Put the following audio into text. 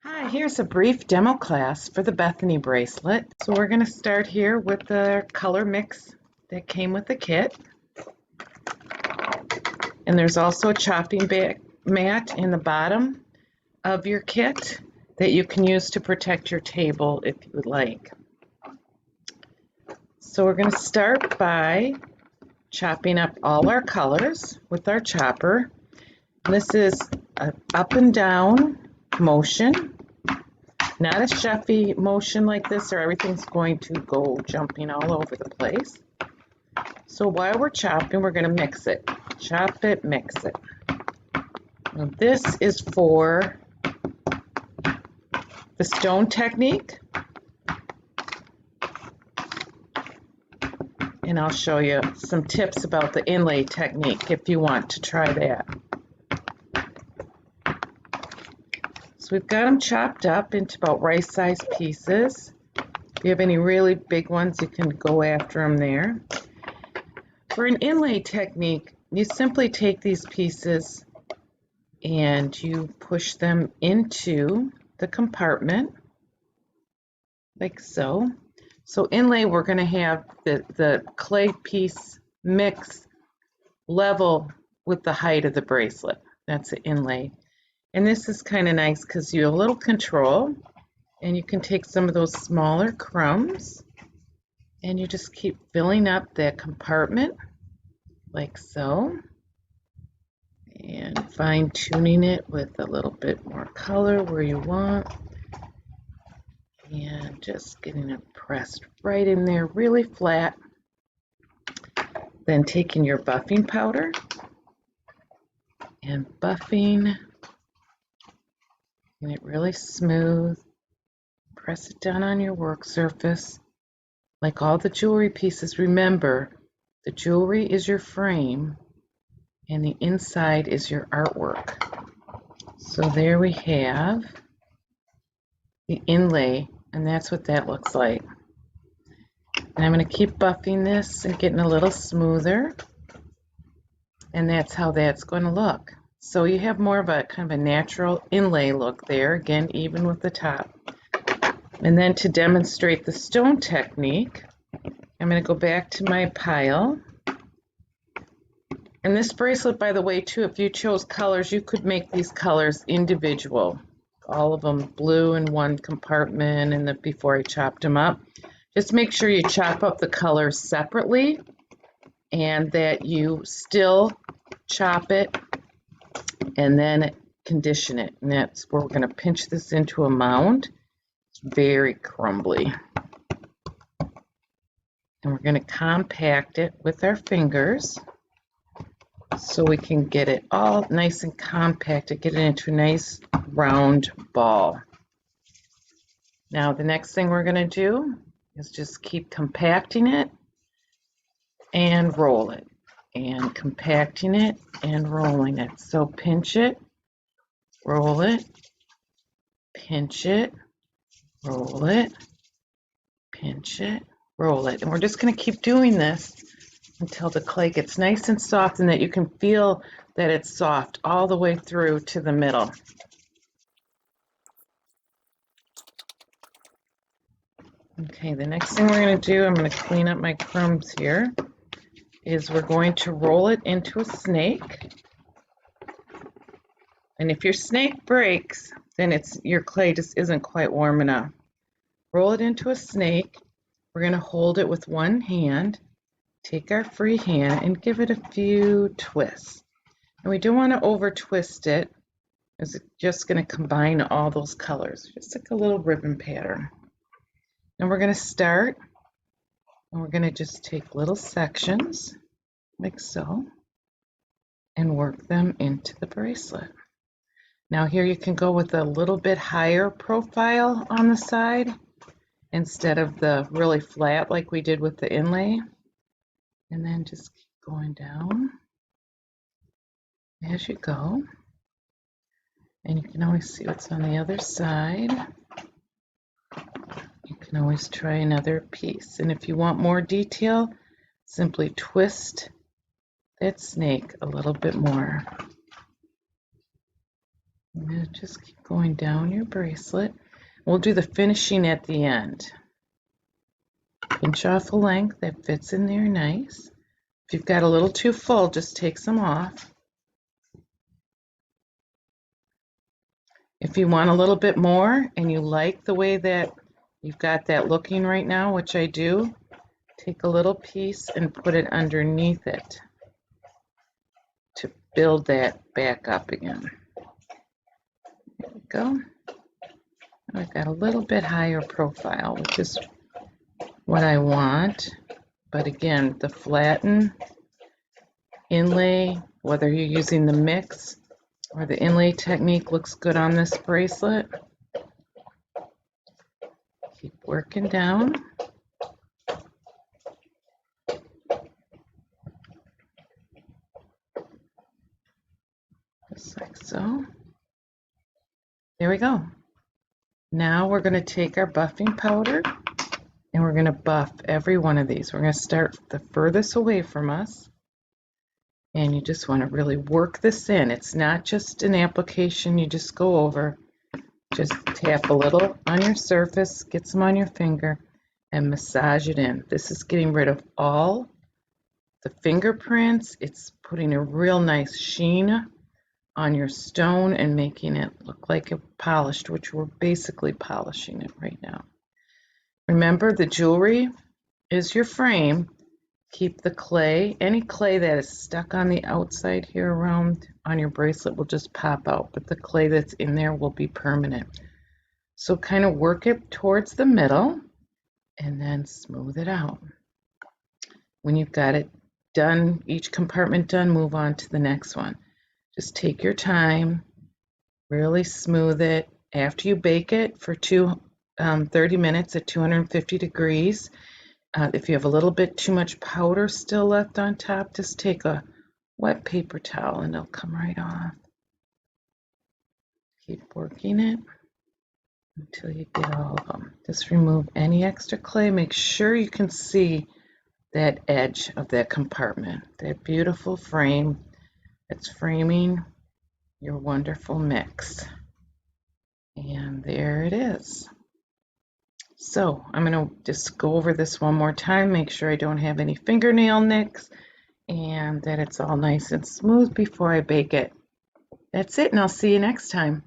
Hi, here's a brief demo class for the Bethany bracelet. So we're going to start here with the color mix that came with the kit. And there's also a chopping mat in the bottom of your kit that you can use to protect your table if you would like. So we're going to start by chopping up all our colors with our chopper. And this is an up and down motion. Not a chefy motion like this or everything's going to go jumping all over the place. So while we're chopping, we're going to mix it. Chop it, mix it. Now this is for the stone technique. And I'll show you some tips about the inlay technique if you want to try that. So we've got them chopped up into about rice-sized pieces. If you have any really big ones, you can go after them there. For an inlay technique, you simply take these pieces and you push them into the compartment, like so. So inlay, we're going to have the clay piece mix level with the height of the bracelet. That's an inlay. And this is kind of nice because you have a little control, and you can take some of those smaller crumbs and you just keep filling up that compartment like so, and fine-tuning it with a little bit more color where you want, and just getting it pressed right in there really flat. Then taking your buffing powder and buffing it really smooth. Press it down on your work surface. Like all the jewelry pieces, remember, the jewelry is your frame and the inside is your artwork. So there we have the inlay, and that's what that looks like. And I'm going to keep buffing this and getting a little smoother, and that's how that's going to look. So you have more of a kind of a natural inlay look there, again, even with the top. And then to demonstrate the stone technique, I'm going to go back to my pile. And this bracelet, by the way, too, if you chose colors, you could make these colors individual. All of them blue in one compartment, and before I chopped them up. Just make sure you chop up the colors separately and that you still chop it and then condition it. And that's where we're going to pinch this into a mound. It's very crumbly. And we're going to compact it with our fingers so we can get it all nice and compacted, get it into a nice round ball. Now the next thing we're going to do is just keep compacting it and roll it, and compacting it and rolling it. So pinch it, roll it, pinch it, roll it, pinch it, roll it. And we're just going to keep doing this until the clay gets nice and soft and that you can feel that it's soft all the way through to the middle. Okay, the next thing we're going to do, I'm going to clean up my crumbs here, is we're going to roll it into a snake. And if your snake breaks, then your clay just isn't quite warm enough. Roll it into a snake. We're going to hold it with one hand, take our free hand, and give it a few twists. And we don't want to over twist it, because it's just going to combine all those colors, just like a little ribbon pattern. And we're going to start, and we're going to just take little sections, like so, and work them into the bracelet. Now here you can go with a little bit higher profile on the side instead of the really flat like we did with the inlay. And then just keep going down as you go. And you can always see what's on the other side. You can always try another piece. And if you want more detail, simply twist that snake a little bit more. I'm going to just keep going down your bracelet. We'll do the finishing at the end. Pinch off a length that fits in there nice. If you've got a little too full, just take some off. If you want a little bit more and you like the way that you've got that looking right now, which I do, take a little piece and put it underneath it to build that back up again. There we go. I've got a little bit higher profile, which is what I want. But again, the flatten inlay, whether you're using the mix or the inlay technique, looks good on this bracelet. Keep working down. Just like so. There we go. Now we're going to take our buffing powder and we're going to buff every one of these. We're going to start the furthest away from us. And you just want to really work this in. It's not just an application you just go over. Just tap a little on your surface, get some on your finger, and massage it in. This is getting rid of all the fingerprints. It's putting a real nice sheen on your stone and making it look like it polished, which we're basically polishing it right now. Remember, the jewelry is your frame. Keep the clay. Any clay that is stuck on the outside here around on your bracelet will just pop out, but the clay that's in there will be permanent. So kind of work it towards the middle and then smooth it out. When you've got it done, each compartment done, move on to the next one. Just take your time, really smooth it. After you bake it for 30 minutes at 250 degrees, if you have a little bit too much powder still left on top, just take a wet paper towel and it'll come right off. Keep working it until you get all of them. Just remove any extra clay. Make sure you can see that edge of that compartment, that beautiful frame that's framing your wonderful mix. And there it is. So I'm going to just go over this one more time, make sure I don't have any fingernail nicks and that it's all nice and smooth before I bake it. That's it, and I'll see you next time.